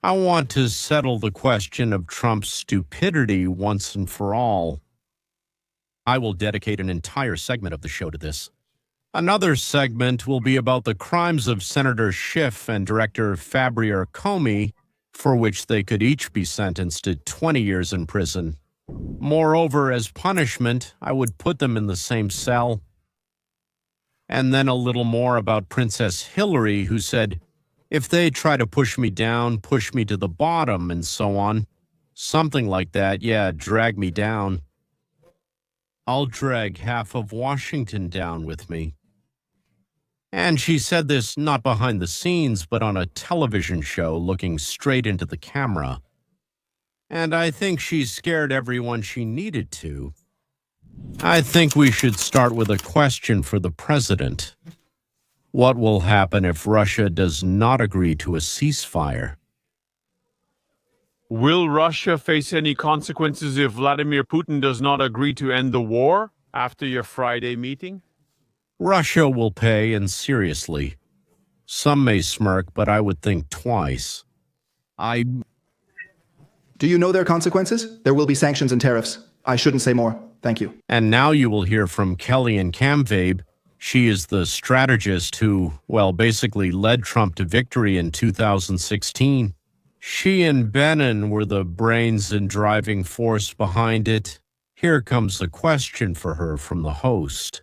I want to settle the question of Trump's stupidity once and for all. I will dedicate an entire segment of the show to this. Another segment will be about the crimes of Senator Schiff and Director Fabrier Comey, for which they could each be sentenced to 20 years in prison. Moreover, as punishment, I would put them in the same cell. And then a little more about Princess Hillary, who said, if they try to push me down, push me to the bottom, and so on. Something like that, yeah, drag me down. I'll drag half of Washington down with me. And she said this not behind the scenes, but on a television show looking straight into the camera. And I think she scared everyone she needed to. I think we should start with a question for the president. What will happen if Russia does not agree to a ceasefire? Will Russia face any consequences if Vladimir Putin does not agree to end the war after your Friday meeting? Russia will pay, and seriously. Some may smirk, but I would think twice. Do you know their consequences? There will be sanctions and tariffs. I shouldn't say more. Thank you. And now you will hear from Kellyanne Conway. She is the strategist who, well, basically led Trump to victory in 2016. She and Bannon were the brains and driving force behind it. Here comes a question for her from the host.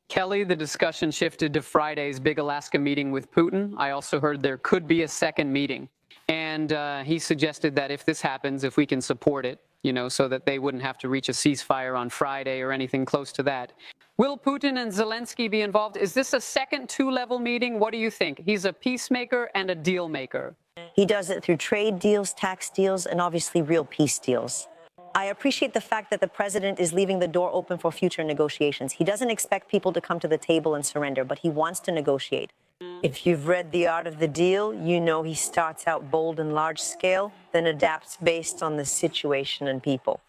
Kelly, the discussion shifted to Friday's big Alaska meeting with Putin. I also heard there could be a second meeting. And he suggested that if this happens, if we can support it, so that they wouldn't have to reach a ceasefire on Friday or anything close to that. Will Putin and Zelensky be involved? Is this a second two-level meeting? What do you think? He's a peacemaker and a deal maker. He does it through trade deals, tax deals, and obviously real peace deals. I appreciate the fact that the president is leaving the door open for future negotiations. He doesn't expect people to come to the table and surrender, but he wants to negotiate. If you've read The Art of the Deal, you know he starts out bold and large scale, then adapts based on the situation and people.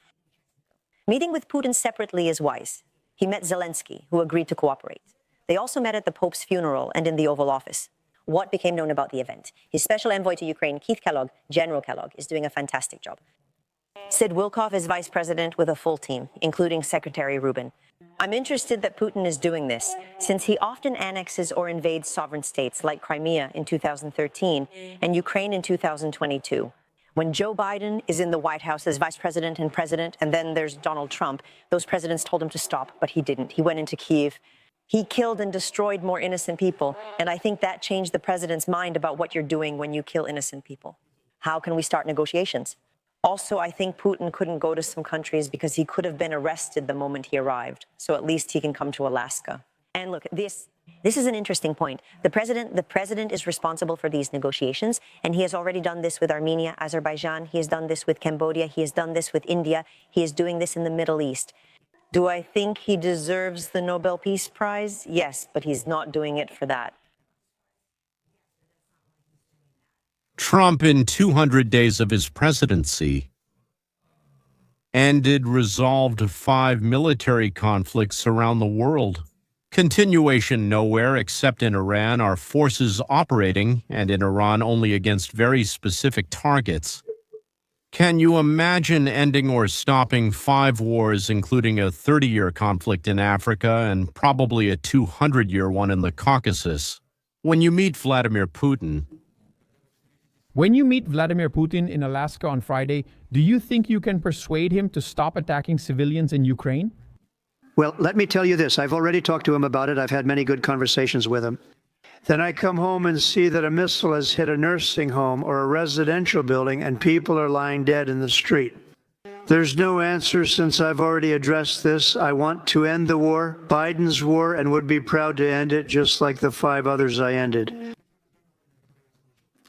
Meeting with Putin separately is wise. He met Zelensky, who agreed to cooperate. They also met at the Pope's funeral and in the Oval Office. What became known about the event? His special envoy to Ukraine, Keith Kellogg, General Kellogg, is doing a fantastic job. Sid Wilkoff is vice president with a full team, including Secretary Rubin. I'm interested that Putin is doing this, since he often annexes or invades sovereign states like Crimea in 2013 and Ukraine in 2022. When Joe Biden is in the White House as vice president and president, and then there's Donald Trump, those presidents told him to stop, but he didn't. He went into Kyiv. He killed and destroyed more innocent people, and I think that changed the president's mind about what you're doing when you kill innocent people. How can we start negotiations? Also, I think Putin couldn't go to some countries because he could have been arrested the moment he arrived. So at least he can come to Alaska. And look, this is an interesting point. The president is responsible for these negotiations, and he has already done this with Armenia, Azerbaijan. He has done this with Cambodia. He has done this with India. He is doing this in the Middle East. Do I think he deserves the Nobel Peace Prize? Yes, but he's not doing it for that. Trump, in 200 days of his presidency, ended resolved 5 military conflicts around the world. Continuation nowhere except in Iran are forces operating, and in Iran only against very specific targets. Can you imagine ending or stopping 5 wars, including a 30-year conflict in Africa and probably a 200-year one in the Caucasus? When you meet Vladimir Putin in Alaska on Friday, do you think you can persuade him to stop attacking civilians in Ukraine? Well, let me tell you this. I've already talked to him about it. I've had many good conversations with him. Then I come home and see that a missile has hit a nursing home or a residential building and people are lying dead in the street. There's no answer since I've already addressed this. I want to end the war, Biden's war, and would be proud to end it just like the 5 others I ended.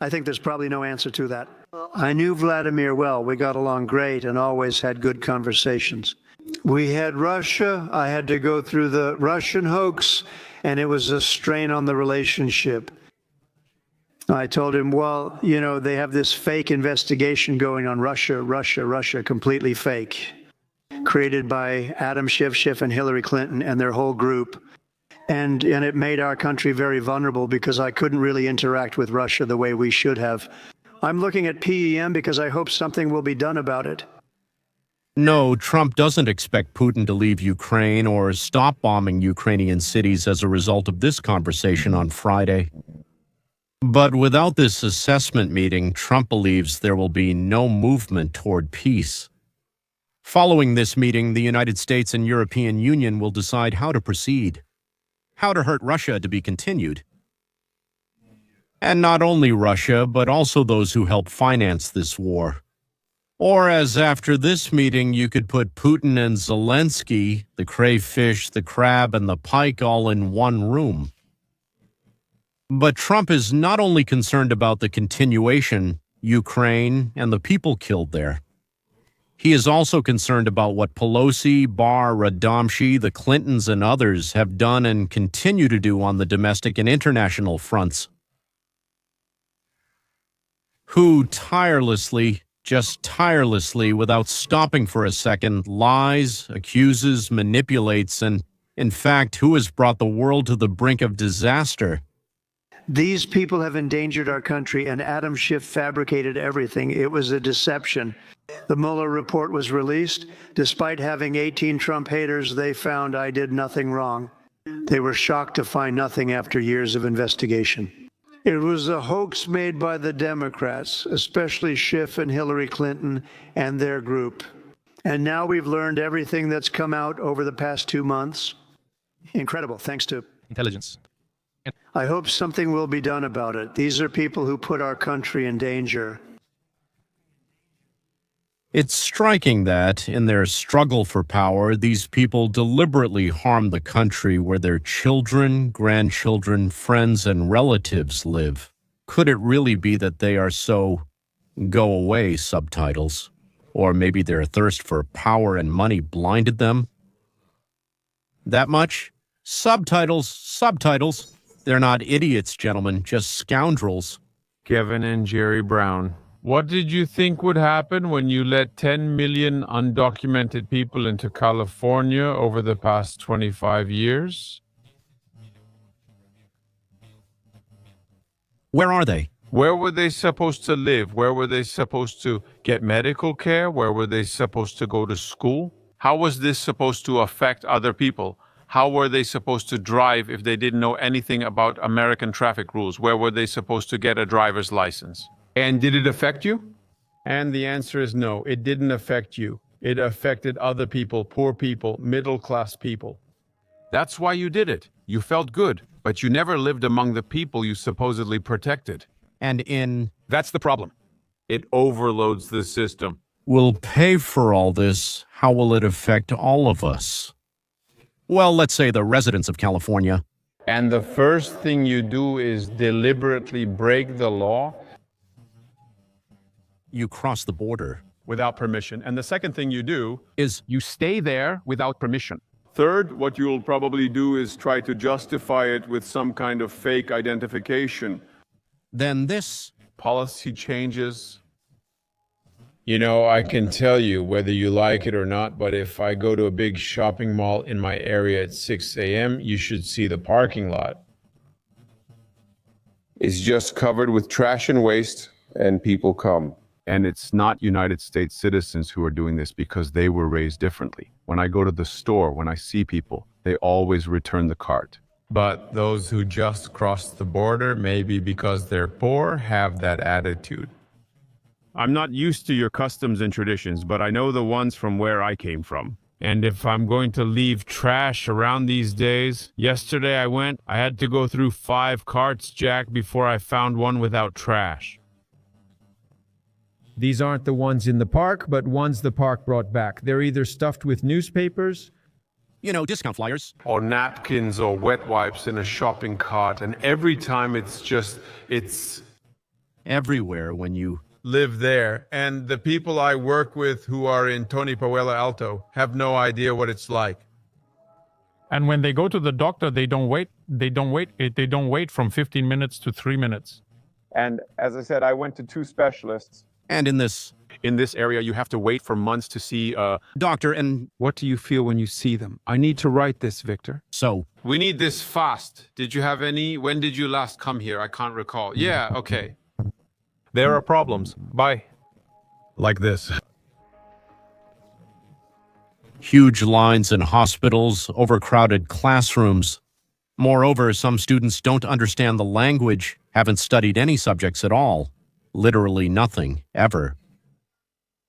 I think there's probably no answer to that. I knew Vladimir well. We got along great and always had good conversations. We had Russia. I had to go through the Russian hoax, and it was a strain on the relationship. I told him, well, you know, they have this fake investigation going on Russia, completely fake. created by Adam Schiff and Hillary Clinton and their whole group. And it made our country very vulnerable because I couldn't really interact with Russia the way we should have. I'm looking at PEM because I hope something will be done about it. No, Trump doesn't expect Putin to leave Ukraine or stop bombing Ukrainian cities as a result of this conversation on Friday. But without this assessment meeting, Trump believes there will be no movement toward peace. Following this meeting, the United States and European Union will decide how to proceed, how to hurt Russia to be continued. And not only Russia, but also those who help finance this war. Or as after this meeting, you could put Putin and Zelensky, the crayfish, the crab, and the pike all in one room. But Trump is not only concerned about the continuation, Ukraine, and the people killed there. He is also concerned about what Pelosi, Barr, Radomshi, the Clintons, and others have done and continue to do on the domestic and international fronts. Who tirelessly, just tirelessly, without stopping for a second, lies, accuses, manipulates, and, in fact, who has brought the world to the brink of disaster. These people have endangered our country, and Adam Schiff fabricated everything. It was a deception. The Mueller report was released. Despite having 18 Trump haters, they found I did nothing wrong. They were shocked to find nothing after years of investigation. It was a hoax made by the Democrats, especially Schiff and Hillary Clinton and their group. And now we've learned everything that's come out over the past 2 months. Incredible, thanks to intelligence. I hope something will be done about it. These are people who put our country in danger. It's striking that, in their struggle for power, these people deliberately harm the country where their children, grandchildren, friends, and relatives live. Could it really be that they are so go away subtitles? Or maybe their thirst for power and money blinded them? That much? Subtitles. They're not idiots, gentlemen, just scoundrels. Kevin and Jerry Brown. What did you think would happen when you let 10 million undocumented people into California over the past 25 years? Where are they? Where were they supposed to live? Where were they supposed to get medical care? Where were they supposed to go to school? How was this supposed to affect other people? How were they supposed to drive if they didn't know anything about American traffic rules? Where were they supposed to get a driver's license? And did it affect you? And the answer is no, it didn't affect you. It affected other people, poor people, middle-class people. That's why you did it. You felt good, but you never lived among the people you supposedly protected. And That's the problem. It overloads the system. will pay for all this. How will it affect all of us? Well, let's say the residents of California. And the first thing you do is deliberately break the law You cross the border. without permission. And the second thing you do Is You stay there without permission. Third, what you'll probably do is try to justify it with some kind of fake identification. then this. policy changes. You know, I can tell you whether you like it or not, but if I go to a big shopping mall in my area at 6 a.m., you should see the parking lot. It's just covered with trash and waste, and people come. And it's not United States citizens who are doing this because they were raised differently. When I go to the store, when I see people, they always return the cart. But those who just cross the border, maybe because they're poor, have that attitude. I'm not used to your customs and traditions, but I know the ones from where I came from. And if I'm going to leave trash around these days, yesterday I had to go through 5 carts, Jack, before I found one without trash. These aren't the ones in the park, but ones the park brought back. They're either stuffed with newspapers, Discount flyers. Or napkins or wet wipes in a shopping cart, and every time it's Everywhere when you Live there. And the people I work with who are in Tony Paella Alto have no idea what it's like. And when they go to the doctor, they don't wait. They don't wait from 15 minutes to 3 minutes. And as I said, I went to 2 specialists. and in this. In this area, you have to wait for months to see Doctor, and What do you feel when you see them? I need to write this, Victor. so We need this fast. Did you have any? When did you last come here? I can't recall. Yeah, okay. there are problems. Bye. Like this. huge lines in hospitals, overcrowded classrooms. Moreover, some students don't understand the language, haven't studied any subjects at all. Literally nothing, ever.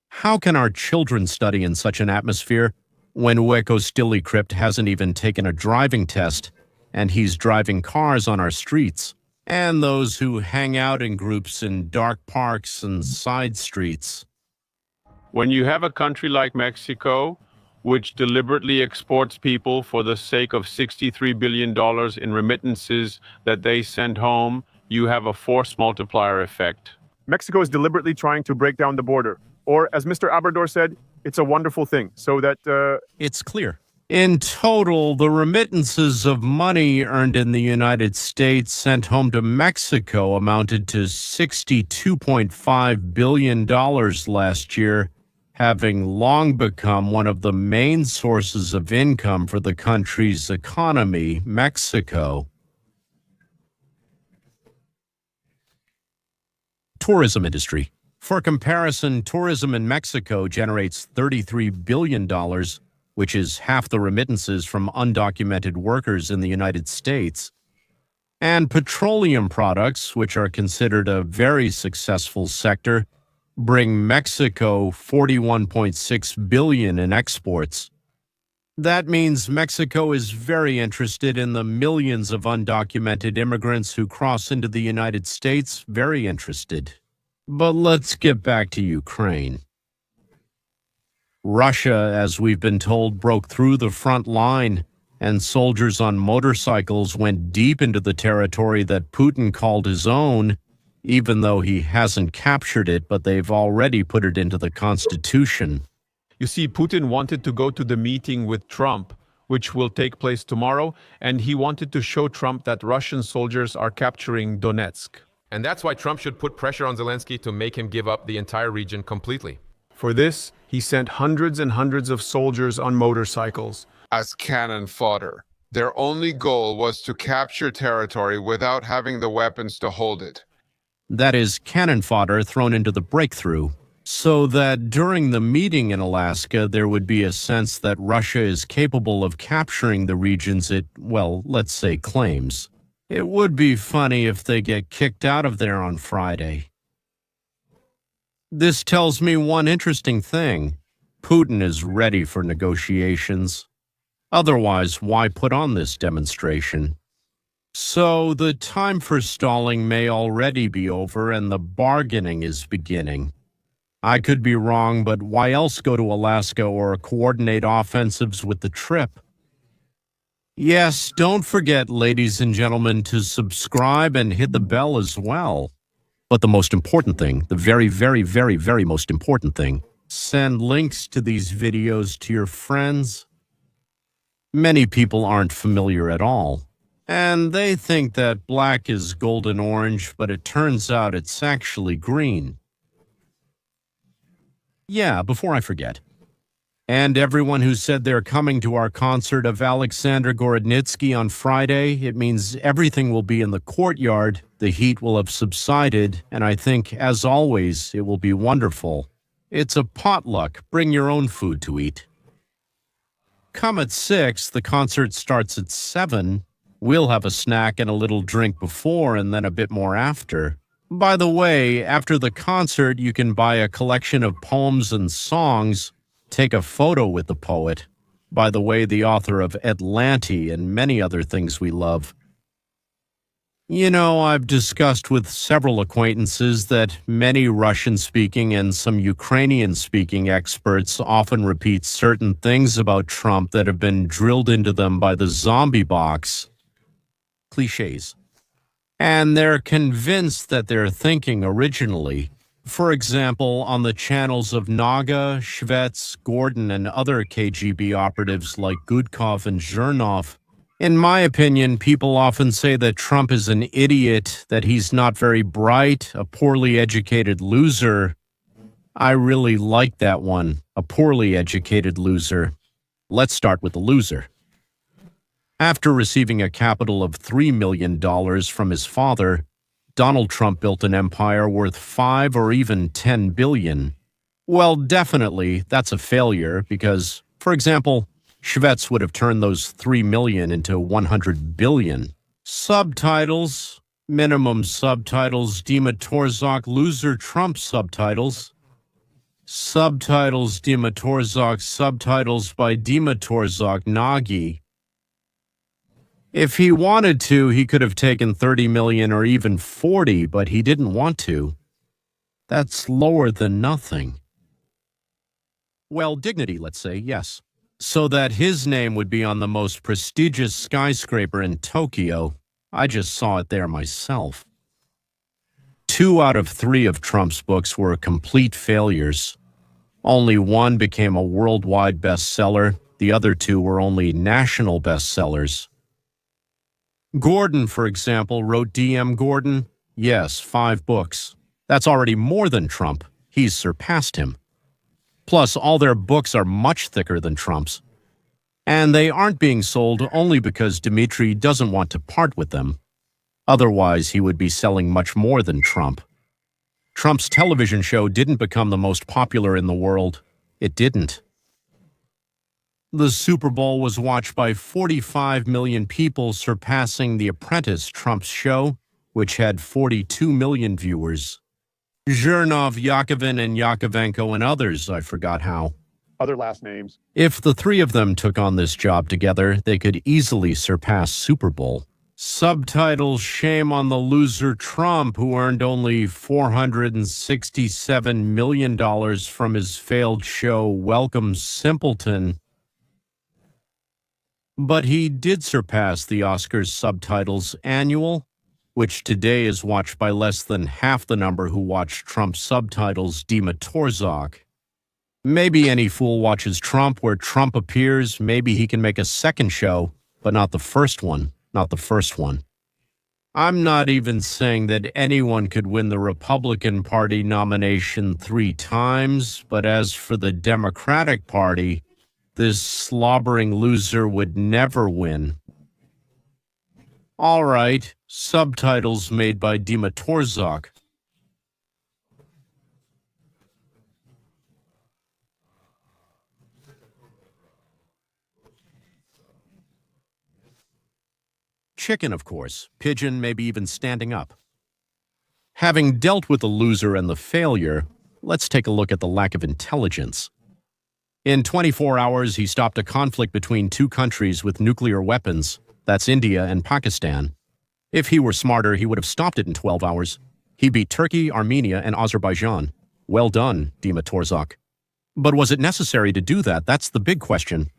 How can our children study in such an atmosphere when Weko Stillycrypt hasn't even taken a driving test, and he's driving cars on our streets, and those who hang out in groups in dark parks and side streets? When you have a country like Mexico, which deliberately exports people for the sake of $63 billion in remittances that they send home, you have a force multiplier effect. Mexico is deliberately trying to break down the border. Or, as Mr. Abrador said, it's a wonderful thing, so that... It's clear. In total, the remittances of money earned in the United States sent home to Mexico amounted to $62.5 billion last year, having long become one of the main sources of income for the country's economy, Mexico. Tourism industry. For comparison, tourism in Mexico generates $33 billion, which is half the remittances from undocumented workers in the United States. And petroleum products, which are considered a very successful sector, bring Mexico $41.6 billion in exports. That means Mexico is very interested in the millions of undocumented immigrants who cross into the United States, very interested. But let's get back to Ukraine. Russia, as we've been told, broke through the front line, and soldiers on motorcycles went deep into the territory that Putin called his own, even though he hasn't captured it, but they've already put it into the Constitution. You see, Putin wanted to go to the meeting with Trump, which will take place tomorrow, and he wanted to show Trump that Russian soldiers are capturing Donetsk. And that's why Trump should put pressure on Zelensky to make him give up the entire region completely. For this, he sent hundreds and hundreds of soldiers on motorcycles. As cannon fodder. Their only goal was to capture territory without having the weapons to hold it. That is cannon fodder thrown into the breakthrough, so that during the meeting in Alaska, there would be a sense that Russia is capable of capturing the regions it, well, let's say, claims. It would be funny if they get kicked out of there on Friday. This tells me one interesting thing. Putin is ready for negotiations. Otherwise, why put on this demonstration? So the time for stalling may already be over and the bargaining is beginning. I could be wrong, but why else go to Alaska or coordinate offensives with the trip? Yes, don't forget, ladies and gentlemen, to subscribe and hit the bell as well. But the most important thing, the very, very, very, very most important thing, send links to these videos to your friends. Many people aren't familiar at all, and they think that black is golden orange, but it turns out it's actually green. Yeah, before I forget. And everyone who said they're coming to our concert of Alexander Gorodnitsky on Friday, it means everything will be in the courtyard, the heat will have subsided, and I think, as always, it will be wonderful. It's a potluck, bring your own food to eat. Come at 6, the concert starts at 7. We'll have a snack and a little drink before and then a bit more after. By the way, after the concert, you can buy a collection of poems and songs. Take a photo with the poet, by the way, the author of Atlanti and many other things we love. You know, I've discussed with several acquaintances that many Russian-speaking and some Ukrainian-speaking experts often repeat certain things about Trump that have been drilled into them by the zombie box. Clichés. And they're convinced that they're thinking originally. For example, on the channels of Naga, Shvets, Gordon, and other KGB operatives like Gudkov and Zhernov, in my opinion, people often say that Trump is an idiot, that he's not very bright, a poorly educated loser. I really like that one. A poorly educated loser. Let's start with the loser. After receiving a capital of $3 million from his father, Donald Trump built an empire worth $5 or even $10 billion. Well, definitely, that's a failure because, for example, Schvetz would have turned those $3 million into $100 billion. Subtitles, minimum subtitles, Dima Torzok, loser Trump subtitles. Subtitles, Dima Torzok, subtitles by Dima Torzok, Nagy. If he wanted to, he could have taken 30 million or even 40, but he didn't want to. That's lower than nothing. Well, dignity, let's say, yes. So that his name would be on the most prestigious skyscraper in Tokyo. I just saw it there myself. 2 out of 3 of Trump's books were complete failures. Only one became a worldwide bestseller. The other 2 were only national bestsellers. Gordon, for example, wrote D.M. Gordon. Yes, 5 books. That's already more than Trump. He's surpassed him. Plus, all their books are much thicker than Trump's. And they aren't being sold only because Dmitry doesn't want to part with them. Otherwise, he would be selling much more than Trump. Trump's television show didn't become the most popular in the world. It didn't. The Super Bowl was watched by 45 million people, surpassing The Apprentice, Trump's show, which had 42 million viewers. Zhernov, Yakovin, and Yakovenko, and others, I forgot how. Other last names. If the 3 of them took on this job together, they could easily surpass Super Bowl. Subtitles, shame on the loser Trump, who earned only $467 million from his failed show, Welcome Simpleton. But he did surpass the Oscars subtitles annual, which today is watched by less than half the number who watched Trump's subtitles, Dima Torzok. Maybe any fool watches Trump where Trump appears. Maybe he can make a second show, but not the first one. Not the first one. I'm not even saying that anyone could win the Republican Party nomination 3 times, but as for the Democratic Party, this slobbering loser would never win. All right, subtitles made by Dima Torzok. Chicken, of course. Pigeon, maybe even standing up. Having dealt with the loser and the failure, let's take a look at the lack of intelligence. In 24 hours, he stopped a conflict between 2 countries with nuclear weapons. That's India and Pakistan. If he were smarter, he would have stopped it in 12 hours. He beat Turkey, Armenia, and Azerbaijan. Well done, Dima Torzok. But was it necessary to do that? That's the big question.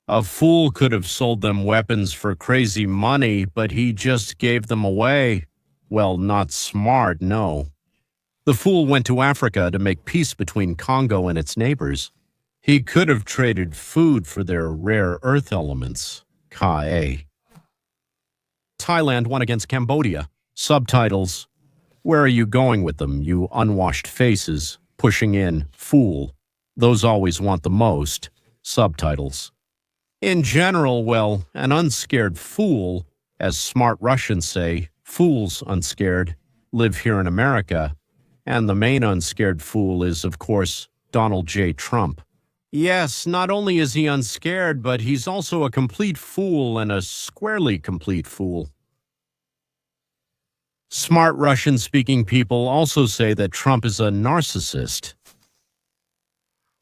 A fool could have sold them weapons for crazy money, but he just gave them away. Well, not smart, no. The fool went to Africa to make peace between Congo and its neighbors. He could have traded food for their rare earth elements. Ka. Thailand won against Cambodia. Subtitles. Where are you going with them, you unwashed faces? Pushing in, fool. Those always want the most. Subtitles. In general, well, an unscared fool, as smart Russians say, fools unscared, live here in America. And the main unscared fool is, of course, Donald J. Trump. Yes, not only is he unscared, but he's also a complete fool and a squarely complete fool. Smart Russian-speaking people also say that Trump is a narcissist.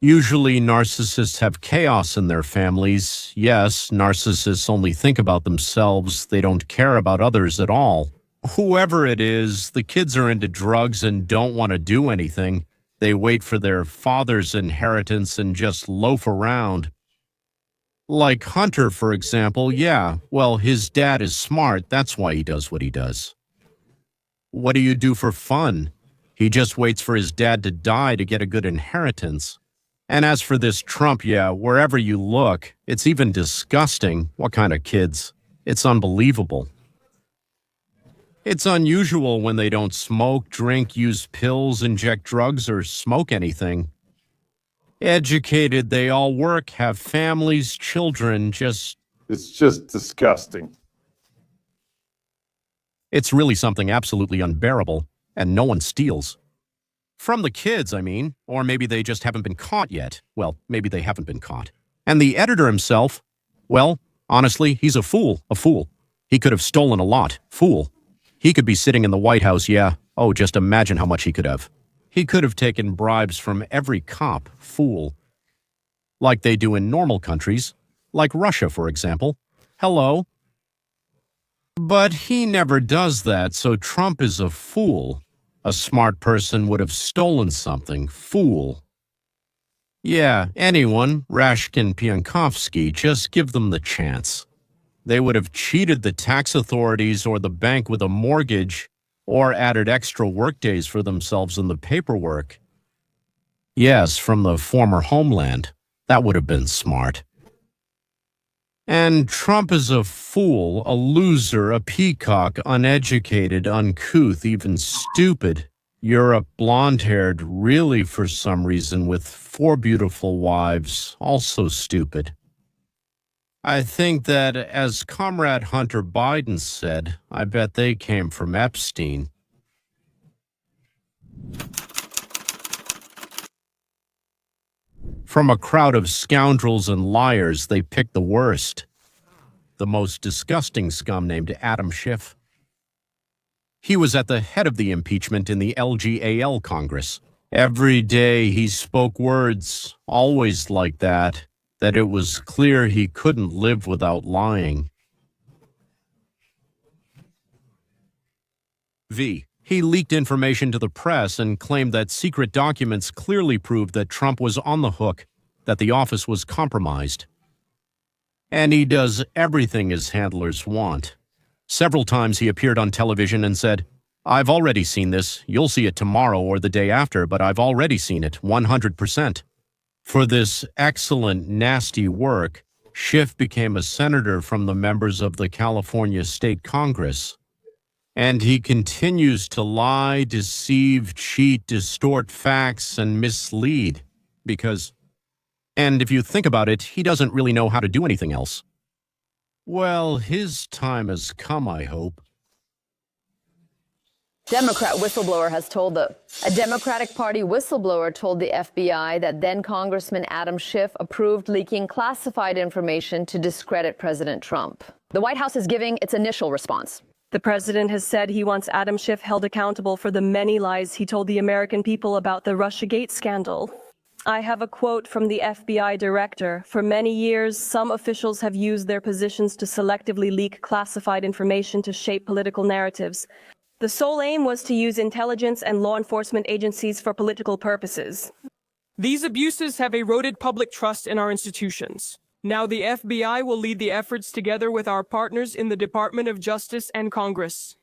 Usually, narcissists have chaos in their families. Yes, narcissists only think about themselves. They don't care about others at all. Whoever it is, the kids are into drugs and don't want to do anything. They wait for their father's inheritance and just loaf around. Like Hunter, for example, yeah, well, his dad is smart. That's why he does what he does. What do you do for fun? He just waits for his dad to die to get a good inheritance. And as for this Trump, yeah, wherever you look, it's even disgusting. What kind of kids? It's unbelievable. It's unusual when they don't smoke, drink, use pills, inject drugs, or smoke anything. Educated, they all work, have families, children, It's just disgusting. It's really something absolutely unbearable, and no one steals. From the kids, I mean, or maybe they just haven't been caught yet. Well, maybe they haven't been caught. And the editor himself, well, honestly, he's a fool. He could have stolen a lot. Fool. He could be sitting in the White House, yeah. Oh, just imagine how much he could have. He could have taken bribes from every cop. Fool. Like they do in normal countries, like Russia, for example. Hello. But he never does that, so Trump is a fool. A smart person would have stolen something. Fool. Yeah, anyone, Rashkin Piankovsky, just give them the chance. They would have cheated the tax authorities or the bank with a mortgage or added extra workdays for themselves in the paperwork. Yes, from the former homeland. That would have been smart. And Trump is a fool, a loser, a peacock, uneducated, uncouth, even stupid. Europe, blonde-haired, really for some reason, with 4 beautiful wives, also stupid. I think that, as Comrade Hunter Biden said, I bet they came from Epstein. From a crowd of scoundrels and liars, they picked the worst. The most disgusting scum named Adam Schiff. He was at the head of the impeachment in the LGAL Congress. Every day he spoke words, always like that it was clear he couldn't live without lying. V. He leaked information to the press and claimed that secret documents clearly proved that Trump was on the hook, that the office was compromised. And he does everything his handlers want. Several times he appeared on television and said, "I've already seen this. You'll see it tomorrow or the day after, but I've already seen it, 100%. For this excellent, nasty work, Schiff became a senator from the members of the California State Congress. And he continues to lie, deceive, cheat, distort facts, and mislead. And if you think about it, he doesn't really know how to do anything else. Well, his time has come, I hope. Democratic Party whistleblower told the FBI that then Congressman Adam Schiff approved leaking classified information to discredit President Trump. The White House is giving its initial response. The president has said he wants Adam Schiff held accountable for the many lies he told the American people about the Russiagate scandal. I have a quote from the FBI director. For many years, some officials have used their positions to selectively leak classified information to shape political narratives. The sole aim was to use intelligence and law enforcement agencies for political purposes. These abuses have eroded public trust in our institutions. Now the FBI will lead the efforts together with our partners in the Department of Justice and Congress.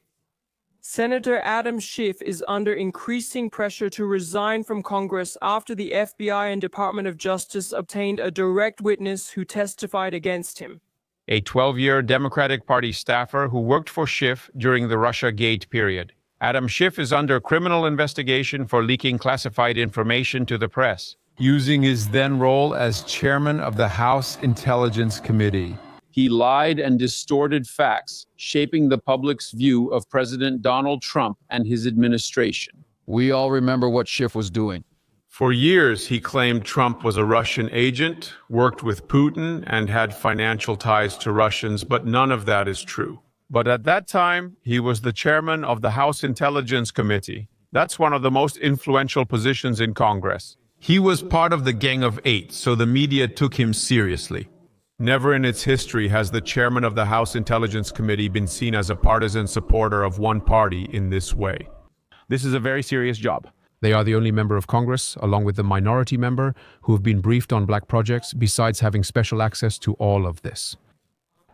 Senator Adam Schiff is under increasing pressure to resign from Congress after the FBI and Department of Justice obtained a direct witness who testified against him. A 12-year Democratic Party staffer who worked for Schiff during the Russiagate period. Adam Schiff is under criminal investigation for leaking classified information to the press. Using his then role as chairman of the House Intelligence Committee. He lied and distorted facts, shaping the public's view of President Donald Trump and his administration. We all remember what Schiff was doing. For years, he claimed Trump was a Russian agent, worked with Putin, and had financial ties to Russians, but none of that is true. But at that time, he was the chairman of the House Intelligence Committee. That's one of the most influential positions in Congress. He was part of the Gang of Eight, so the media took him seriously. Never in its history has the chairman of the House Intelligence Committee been seen as a partisan supporter of one party in this way. This is a very serious job. They are the only member of Congress, along with the minority member, who have been briefed on black projects, besides having special access to all of this.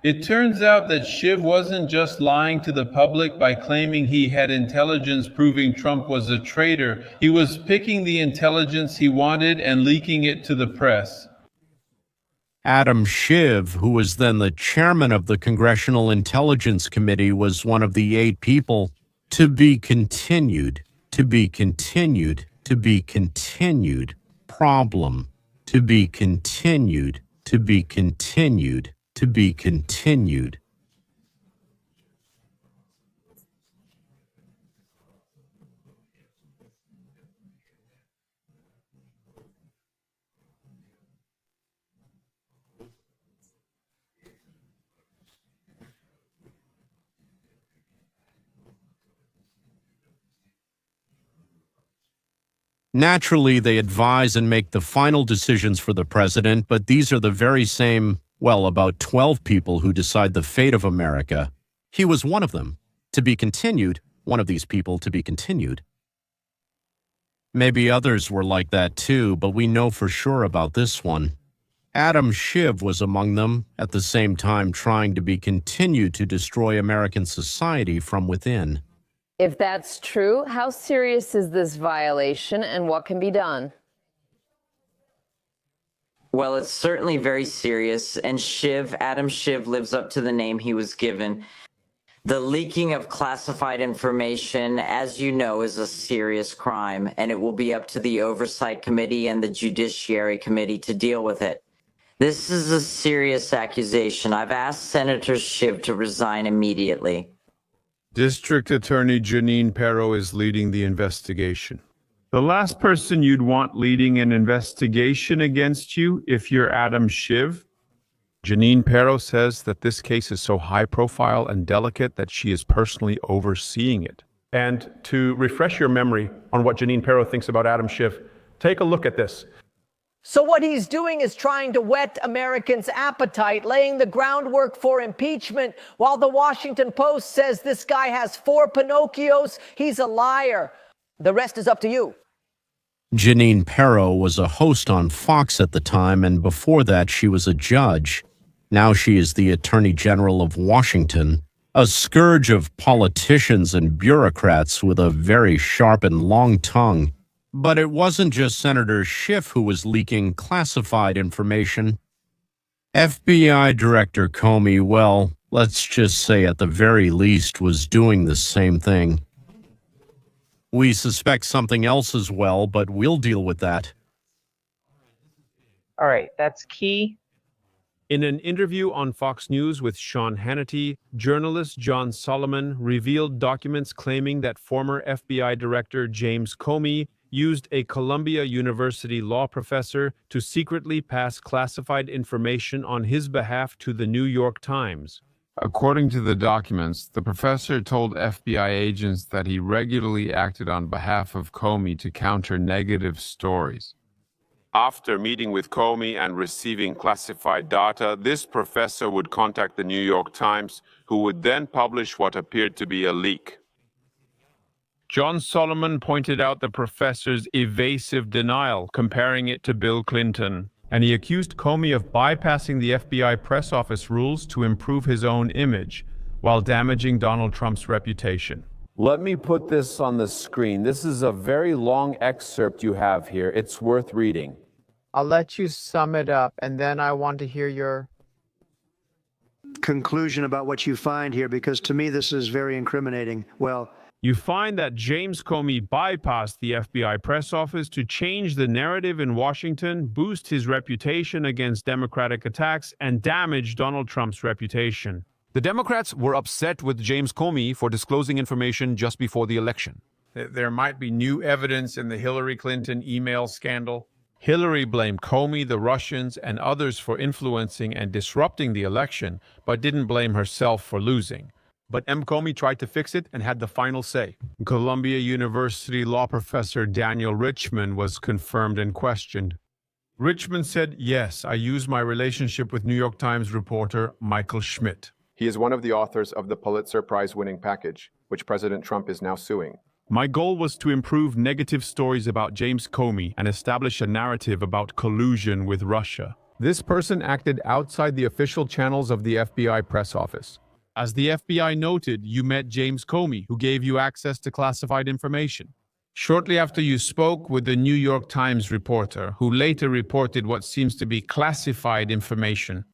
It turns out that Schiff wasn't just lying to the public by claiming he had intelligence proving Trump was a traitor. He was picking the intelligence he wanted and leaking it to the press. Adam Schiff, who was then the chairman of the Congressional Intelligence Committee, was one of the 8 people To be continued, to be continued, to be continued. Problem. To be continued, to be continued, to be continued. Naturally, they advise and make the final decisions for the president, but these are the very same, well, about 12 people who decide the fate of America. He was one of them. To be continued, one of these people to be continued. Maybe others were like that too, but we know for sure about this one. Adam Schiff was among them, at the same time trying to be continued to destroy American society from within. If that's true, how serious is this violation and what can be done? Well, it's certainly very serious, and Adam Schiff lives up to the name he was given. The leaking of classified information, as you know, is a serious crime, and it will be up to the Oversight Committee and the Judiciary Committee to deal with it. This is a serious accusation. I've asked Senator Schiff to resign immediately. District Attorney Jeanine Pirro is leading the investigation. The last person you'd want leading an investigation against you if you're Adam Schiff. Jeanine Pirro says that this case is so high profile and delicate that she is personally overseeing it. And to refresh your memory on what Jeanine Pirro thinks about Adam Schiff, take a look at this. So what he's doing is trying to whet Americans' appetite, laying the groundwork for impeachment, while the Washington Post says this guy has 4 Pinocchios. He's a liar. The rest is up to you. Jeanine Pirro was a host on Fox at the time, and before that she was a judge. Now she is the Attorney General of Washington, a scourge of politicians and bureaucrats with a very sharp and long tongue. But it wasn't just Senator Schiff who was leaking classified information. FBI Director Comey, well, let's just say at the very least, was doing the same thing. We suspect something else as well, but we'll deal with that. All right, that's key. In an interview on Fox News with Sean Hannity, journalist John Solomon revealed documents claiming that former FBI Director James Comey used a Columbia University law professor to secretly pass classified information on his behalf to the New York Times. According to the documents, the professor told FBI agents that he regularly acted on behalf of Comey to counter negative stories. After meeting with Comey and receiving classified data, this professor would contact the New York Times, who would then publish what appeared to be a leak. John Solomon pointed out the professor's evasive denial, comparing it to Bill Clinton. And he accused Comey of bypassing the FBI press office rules to improve his own image, while damaging Donald Trump's reputation. Let me put this on the screen. This is a very long excerpt you have here. It's worth reading. I'll let you sum it up, and then I want to hear your conclusion about what you find here, because to me this is very incriminating. Well, you find that James Comey bypassed the FBI press office to change the narrative in Washington, boost his reputation against Democratic attacks, and damage Donald Trump's reputation. The Democrats were upset with James Comey for disclosing information just before the election. There might be new evidence in the Hillary Clinton email scandal. Hillary blamed Comey, the Russians, and others for influencing and disrupting the election, but didn't blame herself for losing. But M. Comey tried to fix it and had the final say. Columbia University law professor Daniel Richman was confirmed and questioned. Richman said, "Yes, I used my relationship with New York Times reporter Michael Schmidt." He is one of the authors of the Pulitzer Prize-winning package, which President Trump is now suing. My goal was to improve negative stories about James Comey and establish a narrative about collusion with Russia. This person acted outside the official channels of the FBI press office. As the FBI noted, you met James Comey, who gave you access to classified information. Shortly after you spoke with the New York Times reporter, who later reported what seems to be classified information.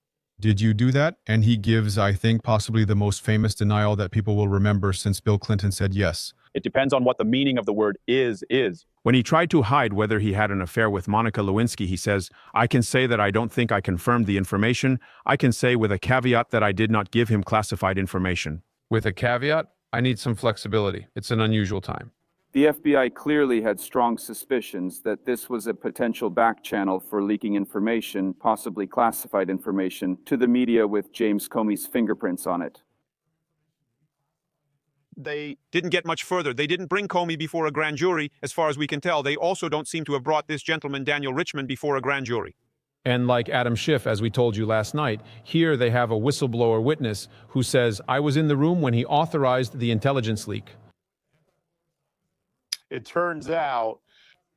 Did you do that? And he gives, I think, possibly the most famous denial that people will remember since Bill Clinton said yes. It depends on what the meaning of the word is. When he tried to hide whether he had an affair with Monica Lewinsky, he says, I can say that I don't think I confirmed the information. I can say with a caveat that I did not give him classified information. With a caveat, I need some flexibility. It's an unusual time. The FBI clearly had strong suspicions that this was a potential back channel for leaking information, possibly classified information, to the media with James Comey's fingerprints on it. They didn't get much further. They didn't bring Comey before a grand jury, as far as we can tell. They also don't seem to have brought this gentleman, Daniel Richman, before a grand jury. And like Adam Schiff, as we told you last night, here they have a whistleblower witness who says, I was in the room when he authorized the intelligence leak. It turns out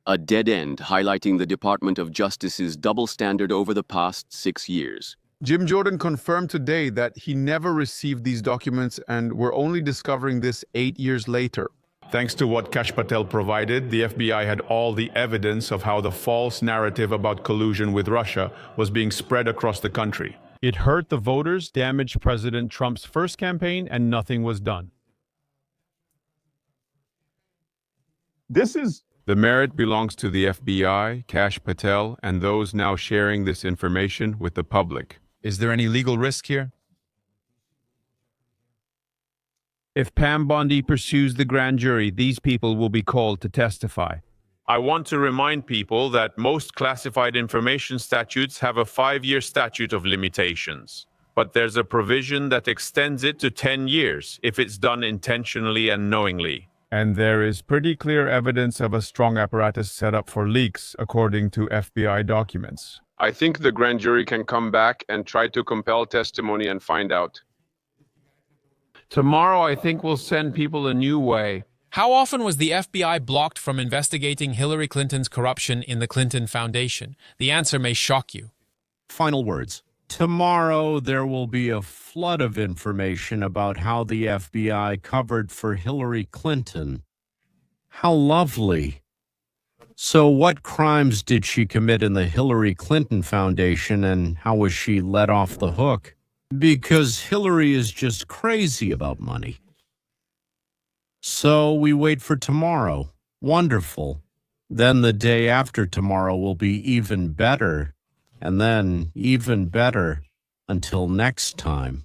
a dead end highlighting the Department of Justice's double standard over the past 6 years. Jim Jordan confirmed today that he never received these documents and we're only discovering this 8 years later. Thanks to what Kash Patel provided, the FBI had all the evidence of how the false narrative about collusion with Russia was being spread across the country. It hurt the voters, damaged President Trump's first campaign, and nothing was done. The merit belongs to the FBI, Kash Patel, and those now sharing this information with the public. Is there any legal risk here? If Pam Bondi pursues the grand jury, these people will be called to testify. I want to remind people that most classified information statutes have a 5-year statute of limitations. But there's a provision that extends it to 10 years if it's done intentionally and knowingly. And there is pretty clear evidence of a strong apparatus set up for leaks, according to FBI documents. I think the grand jury can come back and try to compel testimony and find out. Tomorrow, I think we'll send people a new way. How often was the FBI blocked from investigating Hillary Clinton's corruption in the Clinton Foundation? The answer may shock you. Final words. Tomorrow, there will be a flood of information about how the FBI covered for Hillary Clinton. How lovely. So what crimes did she commit in the Hillary Clinton Foundation, and how was she let off the hook? Because Hillary is just crazy about money. So we wait for tomorrow. Wonderful. Then the day after tomorrow will be even better. And then even better until next time.